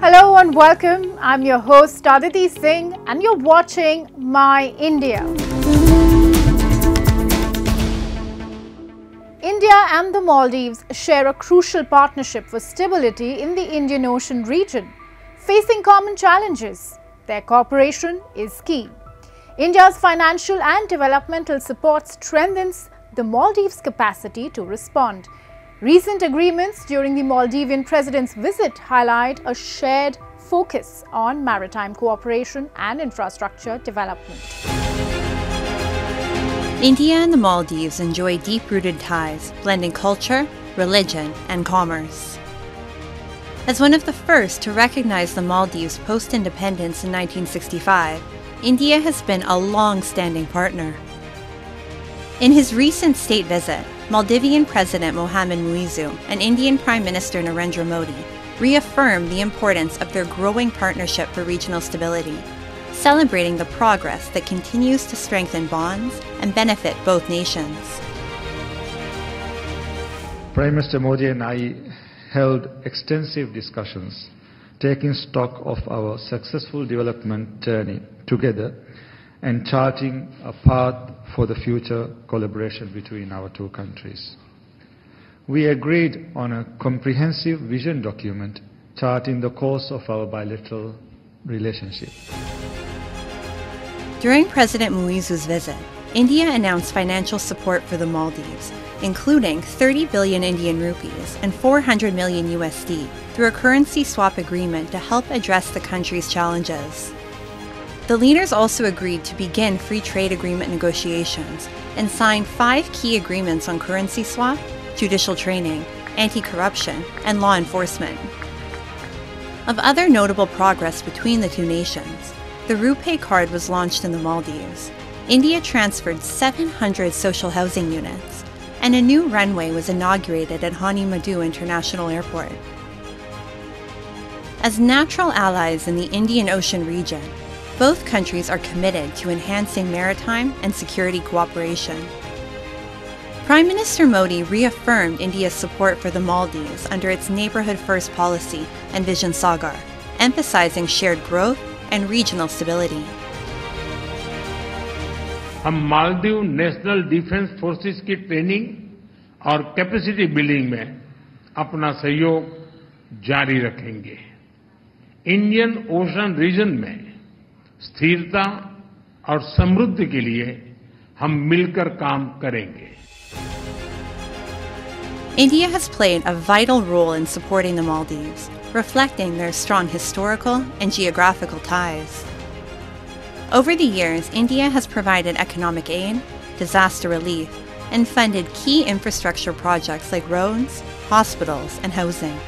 Hello and welcome. I'm your host Aditi Singh and you're watching My India. India and the Maldives share a crucial partnership for stability in the Indian Ocean region, facing common challenges. Their cooperation is key. India's financial and developmental support strengthens the Maldives' capacity to respond. Recent agreements during the Maldivian president's visit highlight a shared focus on maritime cooperation and infrastructure development. India and the Maldives enjoy deep-rooted ties, blending culture, religion, and commerce. As one of the first to recognize the Maldives post-independence in 1965, India has been a long-standing partner. In his recent state visit, Maldivian President Mohamed Muizzu and Indian Prime Minister Narendra Modi reaffirmed the importance of their growing partnership for regional stability, celebrating the progress that continues to strengthen bonds and benefit both nations. Prime Minister Modi and I held extensive discussions, taking stock of our successful development journey together and charting a path for the future collaboration between our two countries. We agreed on a comprehensive vision document charting the course of our bilateral relationship. During President Muizzu's visit, India announced financial support for the Maldives, including 30 billion Indian rupees and 400 million USD through a currency swap agreement to help address the country's challenges. The leaders also agreed to begin free trade agreement negotiations and signed 5 key agreements on currency swap, judicial training, anti-corruption, and law enforcement. Of other notable progress between the two nations, the RuPay card was launched in the Maldives. India transferred 700 social housing units, and a new runway was inaugurated at Hani Madhu International Airport. As natural allies in the Indian Ocean region, both countries are committed to enhancing maritime and security cooperation. Prime Minister Modi reaffirmed India's support for the Maldives under its Neighborhood First policy and Vision Sagar, emphasizing shared growth and regional stability. हम Maldives national defence forces की training और capacity building में अपना सहयोग जारी रखेंगे। Indian ocean reason में स्थिरता और समृद्धि के लिए हम मिलकर काम करेंगे। India has played a vital role in supporting the Maldives, reflecting their strong historical and geographical ties. Over the years, India has provided economic aid, disaster relief, and funded key infrastructure projects like roads, hospitals, and housing.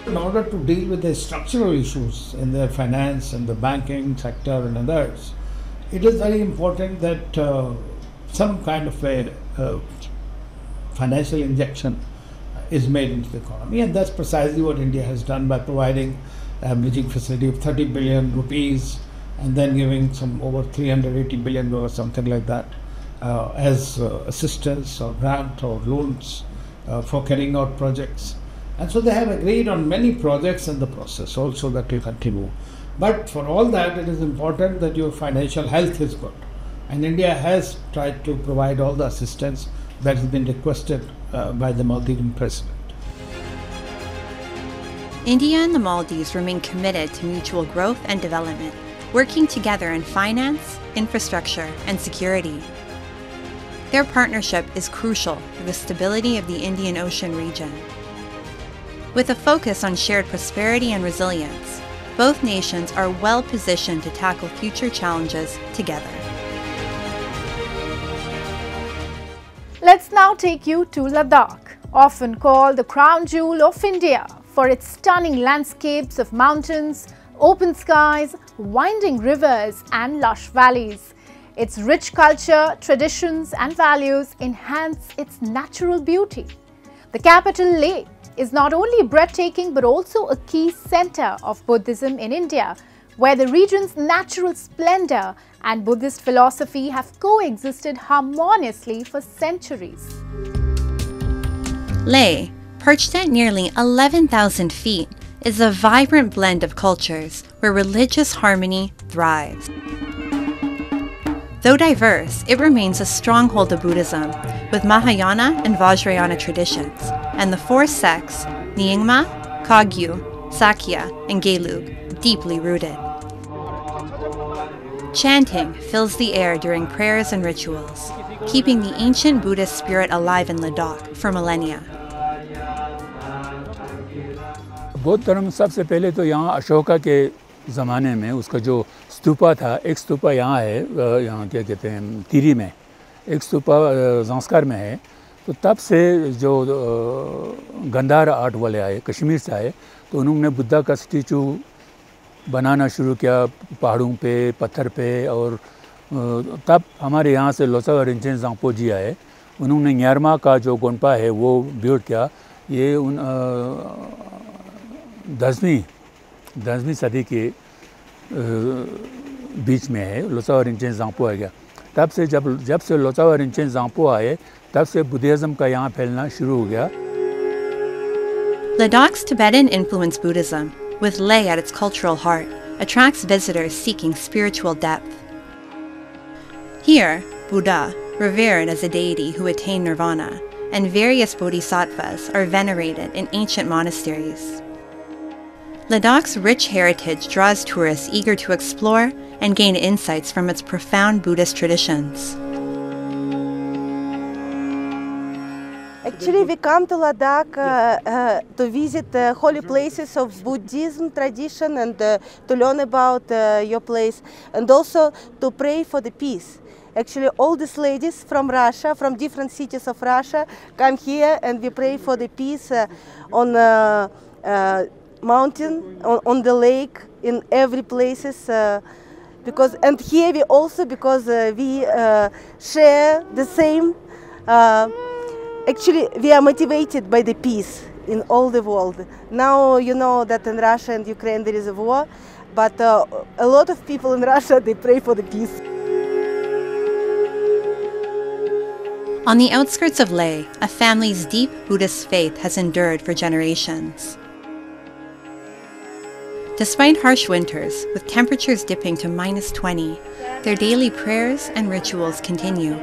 In order to deal with the structural issues in the finance and the banking sector and others, it is very important that some kind of a financial injection is made into the economy, and that's precisely what India has done by providing a bridging facility of 30 billion rupees and then giving some over 380 billion or something like that as assistance or grant or loans for carrying out projects. And so they have agreed on many projects in the process also that will continue. But for all that, it is important that your financial health is good. And India has tried to provide all the assistance that has been requested by the Maldivian president. India and the Maldives remain committed to mutual growth and development, working together in finance, infrastructure, and security. Their partnership is crucial for the stability of the Indian Ocean region. With a focus on shared prosperity and resilience, both nations are well positioned to tackle future challenges together. Let's now take you to Ladakh, often called the crown jewel of India for its stunning landscapes of mountains, open skies, winding rivers and lush valleys. Its rich culture, traditions and values enhance its natural beauty. The capital, Leh, is not only breathtaking but also a key center of Buddhism in India, where the region's natural splendor and Buddhist philosophy have coexisted harmoniously for centuries. Leh, perched at nearly 11,000 feet, is a vibrant blend of cultures where religious harmony thrives. Though diverse, it remains a stronghold of Buddhism, with Mahayana and Vajrayana traditions, and the four sects, Nyingma, Kagyu, Sakya, and Gelug, deeply rooted. Chanting fills the air during prayers and rituals, keeping the ancient Buddhist spirit alive in Ladakh for millennia. बौद्ध धर्म सबसे पहले तो यहाँ अशोका के ज़माने में उसका जो स्तूपा था, एक स्तूपा यहाँ है, यहाँ क्या कहते हैं तिरी में, एक स्तूपा ज़ांस्कार में है। तो तब से जो गंधार आर्ट वाले आए, कश्मीर से आए, तो उन्होंने बुद्धा का स्टैचू बनाना शुरू किया पहाड़ों पे, पत्थर पे। और तब हमारे यहाँ से लोसावा रिंचेन ज़ांगपो जी आए, उन्होंने न्यारमा का जो गोंपा है वो बिल्ड किया। ये 10वीं सदी के बीच में है, लोसावा रिंचेन ज़ांगपो आ गया। तब से जब से लोसावा रिंचेन ज़ांगपो आए, तब से बुद्धिज़्म का यहाँ फैलना शुरू हो गया। Ladakh's Tibetan-influenced Buddhism, with Leh at its cultural heart, attracts visitors seeking spiritual depth. Here, Buddha, revered as a deity who attained nirvana, and various bodhisattvas are venerated in ancient monasteries. Ladakh's rich heritage draws tourists eager to explore and gain insights from its profound Buddhist traditions. Actually, we come to Ladakh to visit holy places of Buddhism tradition and to learn about your place, and also to pray for the peace. Actually, all these ladies from Russia, from different cities of Russia, come here and we pray for the peace on mountain, on the lake, in every places. And here we also, because we share the same. Actually, we are motivated by the peace in all the world. Now you know that in Russia and Ukraine there is a war, but a lot of people in Russia, they pray for the peace. On the outskirts of Leh, a family's deep Buddhist faith has endured for generations. Despite harsh winters, with temperatures dipping to -20, their daily prayers and rituals continue.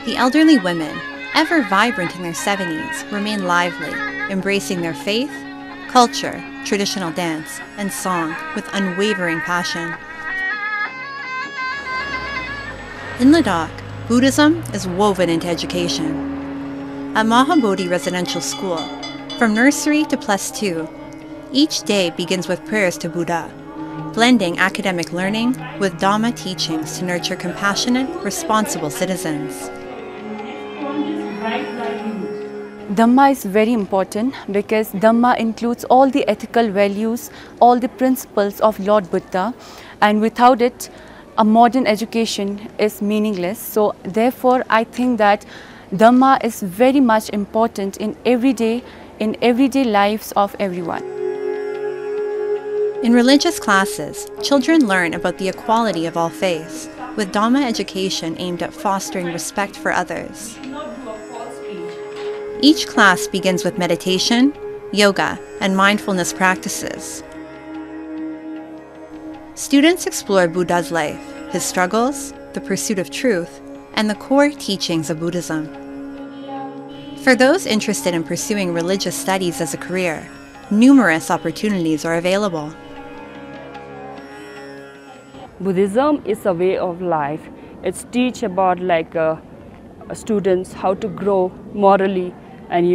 The elderly women, ever vibrant in their 70s, remain lively, embracing their faith, culture, traditional dance, and song with unwavering passion. In Ladakh, Buddhism is woven into education. At Mahabodhi Residential School, from nursery to +2, each day begins with prayers to Buddha, blending academic learning with Dhamma teachings to nurture compassionate, responsible citizens. Dhamma is very important because Dhamma includes all the ethical values, all the principles of Lord Buddha, and without it, a modern education is meaningless. So therefore, I think that Dhamma is very much important in everyday lives of everyone. In religious classes, children learn about the equality of all faiths, with Dhamma education aimed at fostering respect for others. Each class begins with meditation, yoga, and mindfulness practices. Students explore Buddha's life, his struggles, the pursuit of truth, and the core teachings of Buddhism. For those interested in pursuing religious studies as a career, numerous opportunities are available. Buddhism is a way of life. It's teach about students how to grow morally and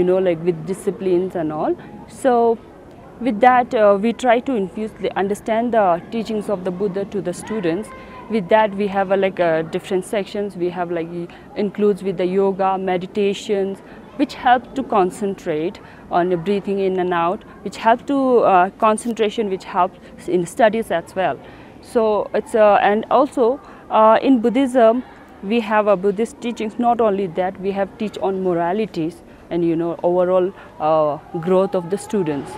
with disciplines and all. So with that we try to understand the teachings of the Buddha to the students. With that we have different sections. We have includes with the yoga, meditations, which help to concentrate on breathing in and out, which help to concentration, which helps in studies as well. So it's and also in Buddhism we have a Buddhist teachings. Not only that, we have teach on moralities and overall growth of the students.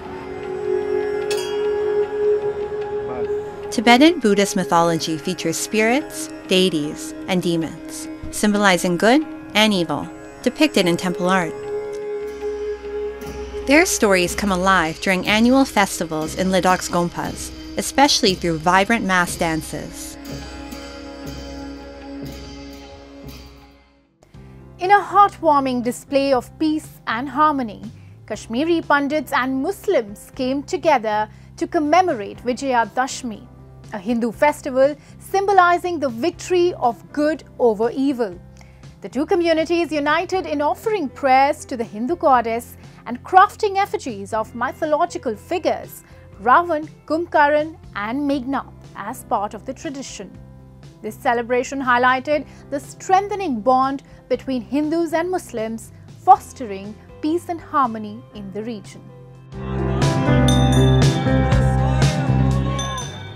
Tibetan Buddhist mythology features spirits, deities, and demons, symbolizing good and evil, depicted in temple art. Their stories come alive during annual festivals in Laddak's Gompas, especially through vibrant mass dances. In a heartwarming display of peace and harmony, Kashmiri Pandits and Muslims came together to commemorate Vijayadashmi, a Hindu festival symbolizing the victory of good over evil. The two communities united in offering prayers to the Hindu goddess and crafting effigies of mythological figures, Ravan, Kumbhakaran and Meghnad, as part of the tradition. This celebration highlighted the strengthening bond between Hindus and Muslims, fostering peace and harmony in the region.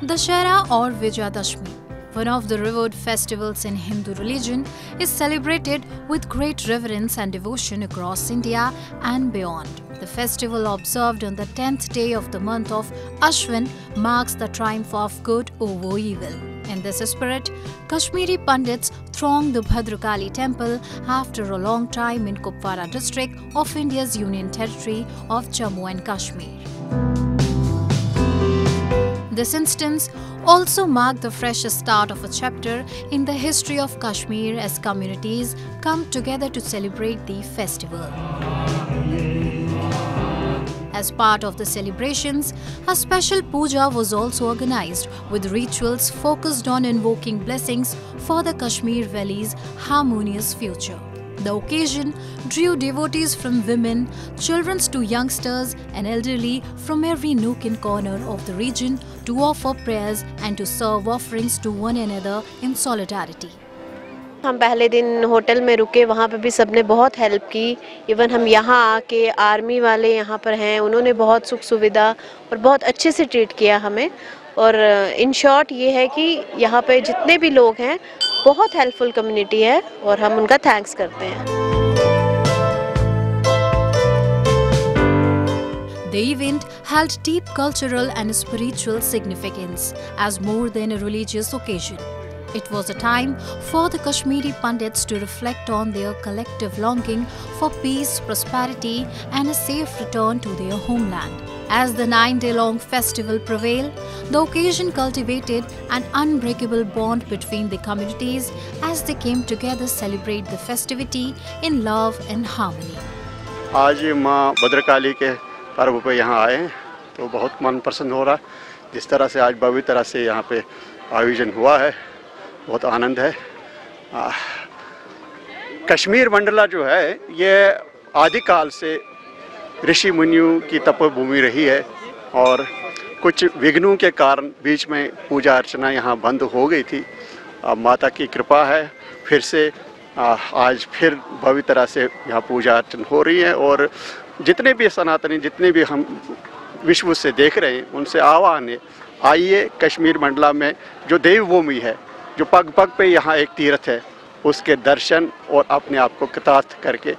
Dussehra or Vijayadashmi, one of the revered festivals in Hindu religion, is celebrated with great reverence and devotion across India and beyond. The festival, observed on the 10th day of the month of Ashwin, marks the triumph of good over evil. In this spirit, Kashmiri Pandits thronged the Bhadrakali temple after a long time in Kupwara district of India's Union Territory of Jammu and Kashmir. This instance also marked the fresh start of a chapter in the history of Kashmir as communities come together to celebrate the festival. As part of the celebrations, a special puja was also organized with rituals focused on invoking blessings for the Kashmir Valley's harmonious future. The occasion drew devotees from women, children to youngsters and elderly from every nook and corner of the region to offer prayers and to serve offerings to one another in solidarity. हम पहले दिन hotel में रुके, वहाँ पे भी सबने बहुत हेल्प की। इवन हम यहाँ आके आर्मी वाले यहाँ पर हैं, उन्होंने बहुत सुख सुविधा और बहुत अच्छे से ट्रीट किया हमें। और इन शॉर्ट ये है कि यहाँ पे जितने भी लोग हैं बहुत हेल्पफुल कम्युनिटी है और हम उनका थैंक्स करते हैं। The event held deep cultural and spiritual significance as more than a religious occasion. It was a time for the Kashmiri Pandits to reflect on their collective longing for peace, prosperity and a safe return to their homeland. As the 9-day-long festival prevailed, the occasion cultivated an unbreakable bond between the communities as they came together to celebrate the festivity in love and harmony. आज माँ भद्रकाली के पर्व पे यहाँ आए हैं तो बहुत मन प्रसन्न हो रहा है। जिस तरह से आज भव्य तरह से यहाँ पे आयोजन हुआ है, बहुत आनंद है। कश्मीर मंडला जो है ये आदिकाल से ऋषि मुनियों की तपोभूमि रही है और कुछ विघ्नों के कारण बीच में पूजा अर्चना यहाँ बंद हो गई थी। माता की कृपा है, फिर से आज फिर भव्य तरह से यहाँ पूजा अर्चना हो रही है और जितने भी सनातनी, जितने भी हम विश्व से देख रहे हैं, उनसे आह्वान है, आइए कश्मीर मंडला में जो देवभूमि है, जो पग पग पे यहाँ एक तीर्थ है, उसके दर्शन और अपने आप को कृतार्थ करके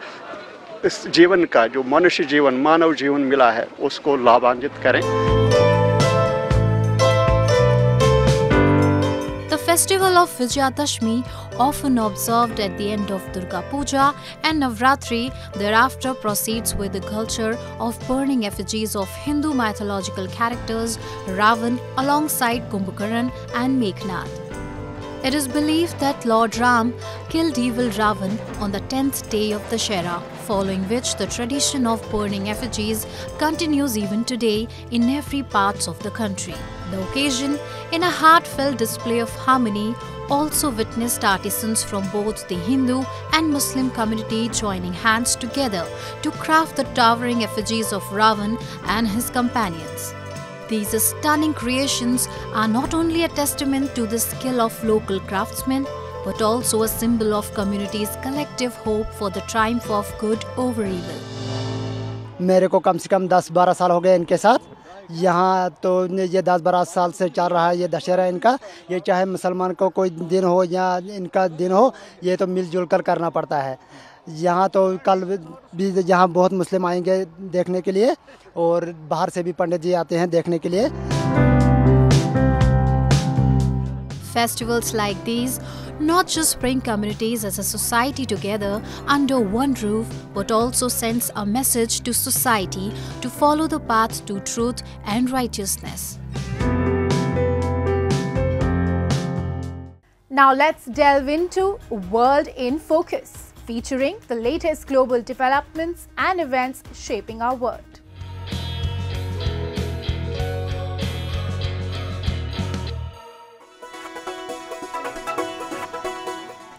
इस जीवन का जो मनुष्य जीवन, मानव जीवन मिला है, उसको लाभान्वित करें। The festival of Vijayadashmi, often observed at the end of Durga Puja and Navratri, thereafter proceeds with the culture of burning effigies of Hindu mythological characters Ravan alongside Kumbhakaran and Meghnad. It is believed that Lord Ram killed evil Ravan on the 10th day of Dussehra, following which the tradition of burning effigies continues even today in every part of the country. The occasion, in a heartfelt display of harmony, also witnessed artisans from both the Hindu and Muslim community joining hands together to craft the towering effigies of Ravan and his companions. These stunning creations are not only a testament to the skill of local craftsmen, but also a symbol of community's collective hope for the triumph of good over evil. मेरे को कम से कम 10-12 साल हो गए इनके साथ यहाँ, तो ये 10-12 साल से चल रहा है ये दशहरा इनका। ये चाहे मुसलमान को कोई दिन हो या इनका दिन हो, ये तो मिलजुल कर करना पड़ता है। यहाँ तो कल भी यहाँ बहुत मुस्लिम आएंगे देखने के लिए और बाहर से भी पंडित जी आते हैं देखने के लिए। Festivals like these not just bring communities as a society together under one roof, but also sends a message to society to follow the path to truth and righteousness. Now let's delve into World in Focus, featuring the latest global developments and events shaping our world.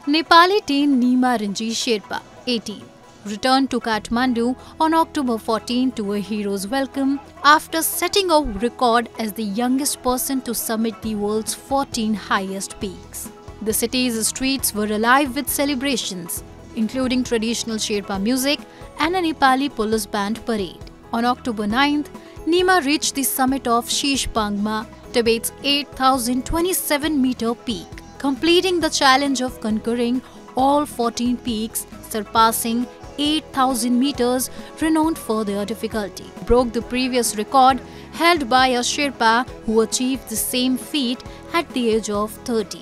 Nepali teen Nima Rinji Sherpa, 18, returned to Kathmandu on October 14 to a hero's welcome after setting a record as the youngest person to summit the world's 14 highest peaks. The city's streets were alive with celebrations, including traditional Sherpa music and a Nepali police band parade. On October 9th, Nima reached the summit of Sheesh Pangma, Tibet's 8,027-meter peak, completing the challenge of conquering all 14 peaks, surpassing 8,000 meters, renowned for their difficulty. Broke the previous record held by a Sherpa who achieved the same feat at the age of 30.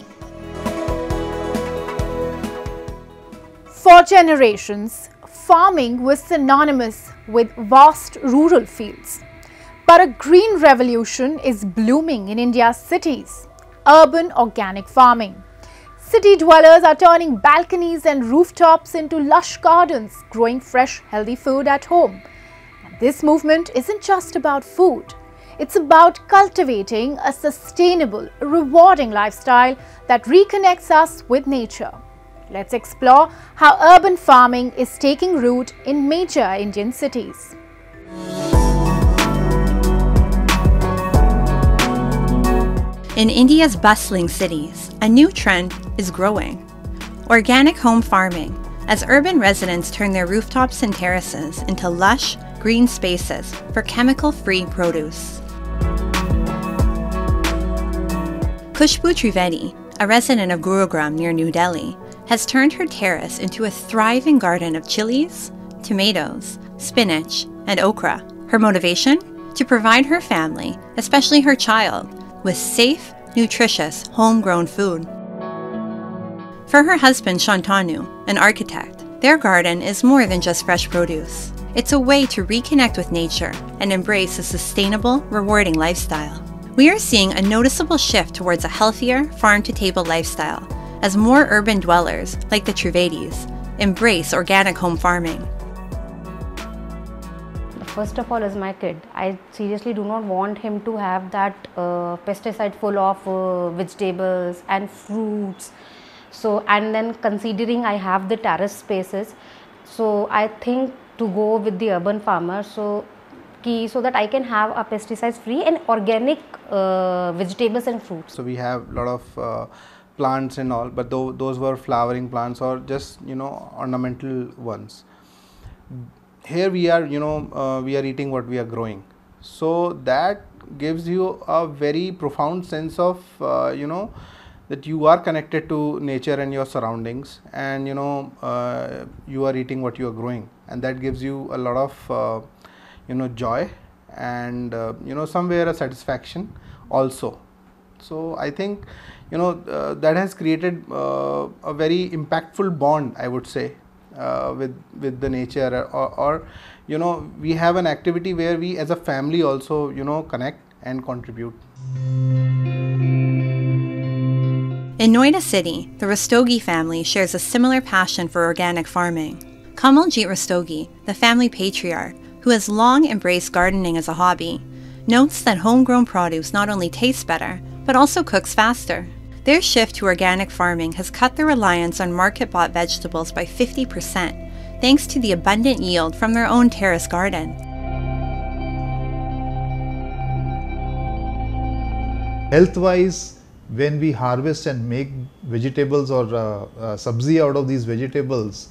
For generations, farming was synonymous with vast rural fields. But a green revolution is blooming in India's cities. Urban organic farming. City dwellers are turning balconies and rooftops into lush gardens, growing fresh, healthy food at home. And this movement isn't just about food. It's about cultivating a sustainable, rewarding lifestyle that reconnects us with nature. Let's explore how urban farming is taking root in major Indian cities. In India's bustling cities, a new trend is growing. Organic home farming, as urban residents turn their rooftops and terraces into lush, green spaces for chemical-free produce. Khushbu Trivedi, a resident of Gurugram near New Delhi, has turned her terrace into a thriving garden of chilies, tomatoes, spinach, and okra. Her motivation? To provide her family, especially her child, with safe, nutritious, homegrown food. For her husband Shantanu, an architect, their garden is more than just fresh produce. It's a way to reconnect with nature and embrace a sustainable, rewarding lifestyle. We are seeing a noticeable shift towards a healthier, farm-to-table lifestyle as more urban dwellers, like the Trivedis, embrace organic home farming. First of all, is my kid. I seriously do not want him to have that pesticide full of vegetables and fruits. So, and then considering I have the terrace spaces, so I think to go with the urban farmer, so that I can have a pesticides free and organic vegetables and fruits. So we have a lot of plants and all, but those were flowering plants or just ornamental ones. Here we are, we are eating what we are growing. So that gives you a very profound sense of, that you are connected to nature and your surroundings, and you are eating what you are growing, and that gives you a lot of, joy and somewhere a satisfaction also. So I think, that has created a very impactful bond, I would say. With the nature, or we have an activity where we as a family also connect and contribute. In Noida City, the Rastogi family shares a similar passion for organic farming. Kamaljeet Rastogi, the family patriarch, who has long embraced gardening as a hobby, notes that homegrown produce not only tastes better, but also cooks faster. Their shift to organic farming has cut their reliance on market-bought vegetables by 50%, thanks to the abundant yield from their own terrace garden. Health-wise, when we harvest and make vegetables or sabzi out of these vegetables,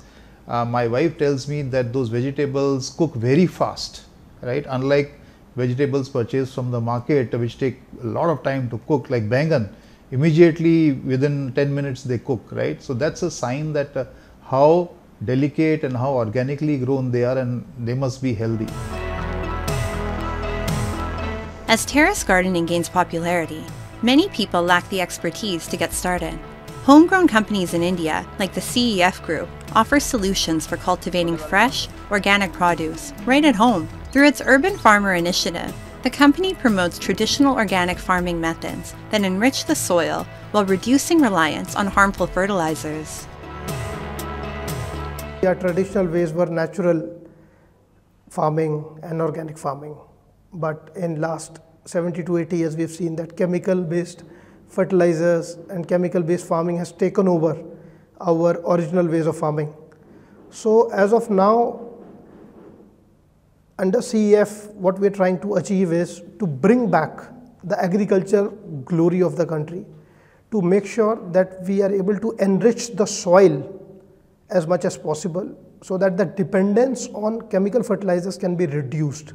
my wife tells me that those vegetables cook very fast, right? Unlike vegetables purchased from the market, which take a lot of time to cook, like bangan. Immediately within 10 minutes they cook, right? So that's a sign that how delicate and how organically grown they are, and they must be healthy. As terrace gardening gains popularity, many people lack the expertise to get started. Homegrown companies in India, like the CEF Group, offer solutions for cultivating fresh, organic produce right at home. Through its Urban Farmer Initiative, the company promotes traditional organic farming methods that enrich the soil while reducing reliance on harmful fertilizers. Our traditional ways were natural farming and organic farming, but in last 70 to 80 years we've seen that chemical-based fertilizers and chemical-based farming has taken over our original ways of farming. So as of now, under CEF, what we're trying to achieve is to bring back the agriculture glory of the country, to make sure that we are able to enrich the soil as much as possible so that the dependence on chemical fertilizers can be reduced.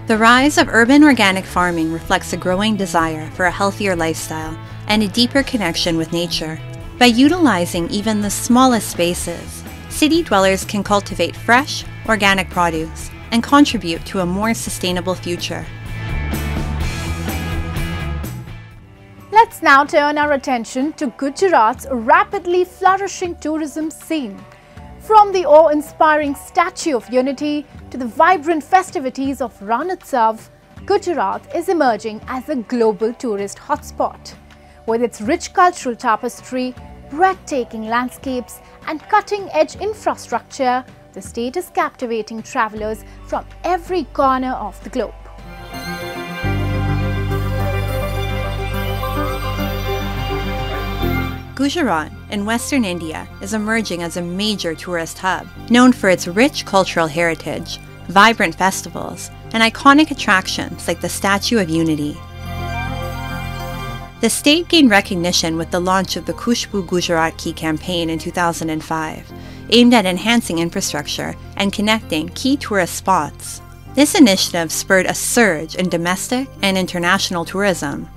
The rise of urban organic farming reflects a growing desire for a healthier lifestyle and a deeper connection with nature. By utilizing even the smallest spaces, city dwellers can cultivate fresh, organic produce and contribute to a more sustainable future. Let's now turn our attention to Gujarat's rapidly flourishing tourism scene. From the awe-inspiring Statue of Unity to the vibrant festivities of Ran Utsav, Gujarat is emerging as a global tourist hotspot. With its rich cultural tapestry, breathtaking landscapes and cutting-edge infrastructure, the state is captivating travelers from every corner of the globe. Gujarat in western India is emerging as a major tourist hub, known for its rich cultural heritage, vibrant festivals, and iconic attractions like the Statue of Unity. The state gained recognition with the launch of the Khushbu Gujarat Ki campaign in 2005, aimed at enhancing infrastructure and connecting key tourist spots. This initiative spurred a surge in domestic and international tourism.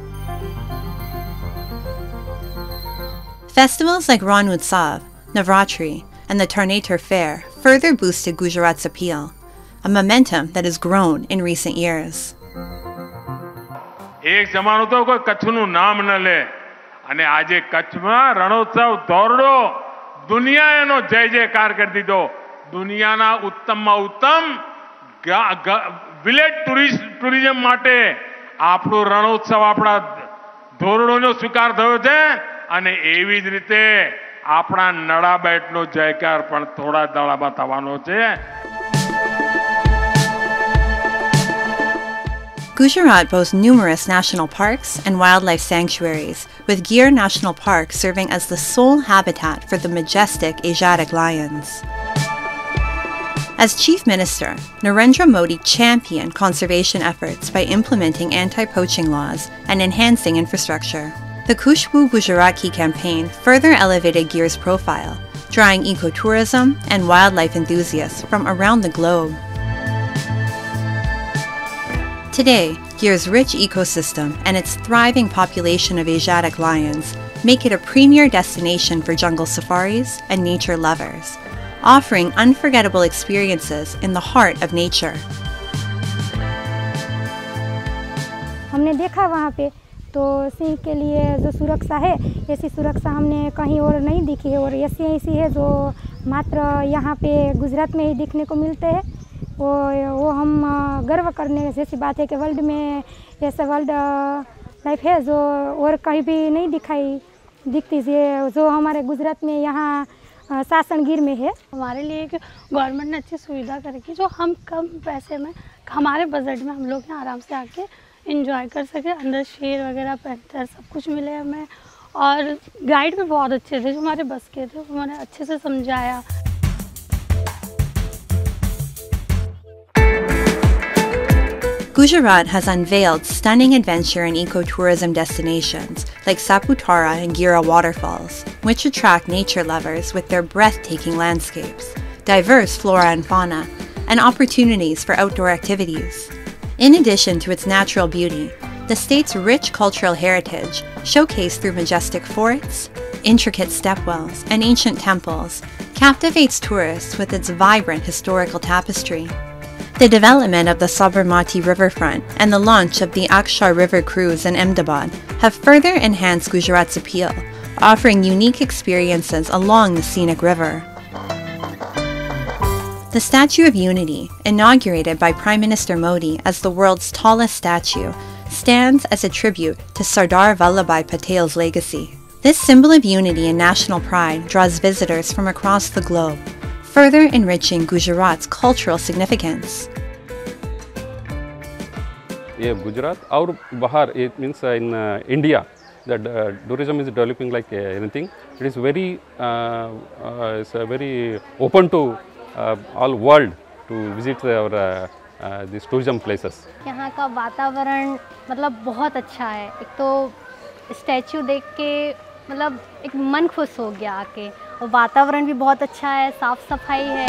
Festivals like Ran Utsav, Navratri, and the Tarnetar Fair further boosted Gujarat's appeal, a momentum that has grown in recent years. એક જમાનો તો કોઈ કચ્છનું નામ ન લે અને આજે કચ્છમાં રણોત્સવ દોરડો દુનિયા એનો જય જયકાર કરી દીધો. દુનિયાના ઉત્તમમાં ઉત્તમ વિલેજ ટુરિઝમ માટે આપણો રણોત્સવ આપણા ધોરડોનો સ્વીકાર થયો છે અને એવી જ રીતે આપણા નડાબેટનો જયકાર પણ થોડા દાડામાં થવાનો છે. Gujarat boasts numerous national parks and wildlife sanctuaries, with Gir National Park serving as the sole habitat for the majestic Asiatic lions. As Chief Minister, Narendra Modi championed conservation efforts by implementing anti-poaching laws and enhancing infrastructure. The Khushbu Gujarat Ki campaign further elevated Gir's profile, drawing ecotourism and wildlife enthusiasts from around the globe. Today, Gir's rich ecosystem and its thriving population of Asiatic lions make it a premier destination for jungle safaris and nature lovers, offering unforgettable experiences in the heart of nature. हमने देखा वहाँ पे तो सिंह के लिए जो सुरक्षा है ऐसी सुरक्षा हमने कहीं और नहीं दिखी है और ऐसी है जो मात्र यहाँ पे गुजरात में ही देखने को मिलते हैं. वो हम गर्व करने जैसी बात है कि वर्ल्ड में ऐसा वाइल्ड लाइफ है जो और कहीं भी नहीं दिखती जो हमारे गुजरात में यहाँ सासन गिर में है. हमारे लिए एक गवर्नमेंट ने अच्छी सुविधा करेगी जो हम कम पैसे में हमारे बजट में हम लोग यहाँ आराम से आके एंजॉय कर सके. अंदर शेर वगैरह पैंथर सब कुछ मिले हमें और गाइड भी बहुत अच्छे थे जो हमारे बस के थे. उन्होंने अच्छे से समझाया. Gujarat has unveiled stunning adventure and ecotourism destinations like Saputara and Gira waterfalls, which attract nature lovers with their breathtaking landscapes, diverse flora and fauna, and opportunities for outdoor activities. In addition to its natural beauty, the state's rich cultural heritage, showcased through majestic forts, intricate stepwells, and ancient temples, captivates tourists with its vibrant historical tapestry. The development of the Sabarmati riverfront and the launch of the Akshar River Cruise in Ahmedabad have further enhanced Gujarat's appeal, offering unique experiences along the scenic river. The Statue of Unity, inaugurated by Prime Minister Modi as the world's tallest statue, stands as a tribute to Sardar Vallabhbhai Patel's legacy. This symbol of unity and national pride draws visitors from across the globe, further enriching Gujarat's cultural significance. Yeah, Gujarat or Bahar, it means in India, that tourism is developing like anything. It is very, very open to all world to visit our these tourism places. यहाँ का वातावरण मतलब बहुत अच्छा है. एक तो statue देख के मतलब एक मन खुश हो गया आके, और वातावरण भी बहुत अच्छा है, साफ सफाई है.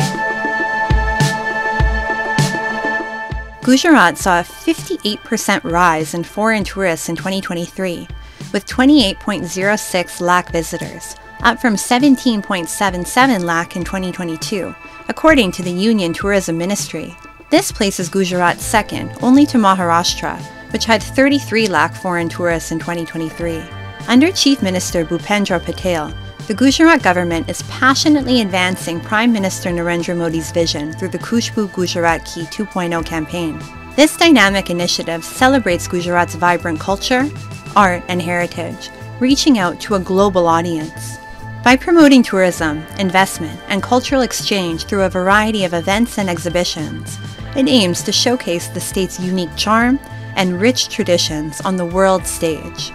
Gujarat saw a 58% rise in foreign tourists in 2023, with 28.06 lakh visitors, up from 17.77 lakh in 2022, according to the Union Tourism Ministry. This places Gujarat second only to Maharashtra, which had 33 lakh foreign tourists in 2023. Under Chief Minister Bhupendra Patel, the Gujarat government is passionately advancing Prime Minister Narendra Modi's vision through the Khushbu Gujarat Ki 2.0 campaign. This dynamic initiative celebrates Gujarat's vibrant culture, art, and heritage, reaching out to a global audience. By promoting tourism, investment, and cultural exchange through a variety of events and exhibitions, it aims to showcase the state's unique charm and rich traditions on the world stage.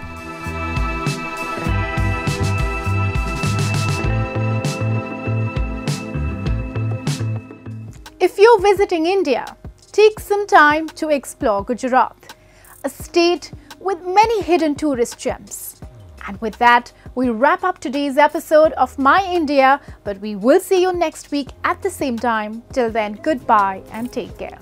If you're visiting India, take some time to explore Gujarat, a state with many hidden tourist gems. And with that, we wrap up today's episode of My India, but we will see you next week at the same time. Till then, goodbye and take care.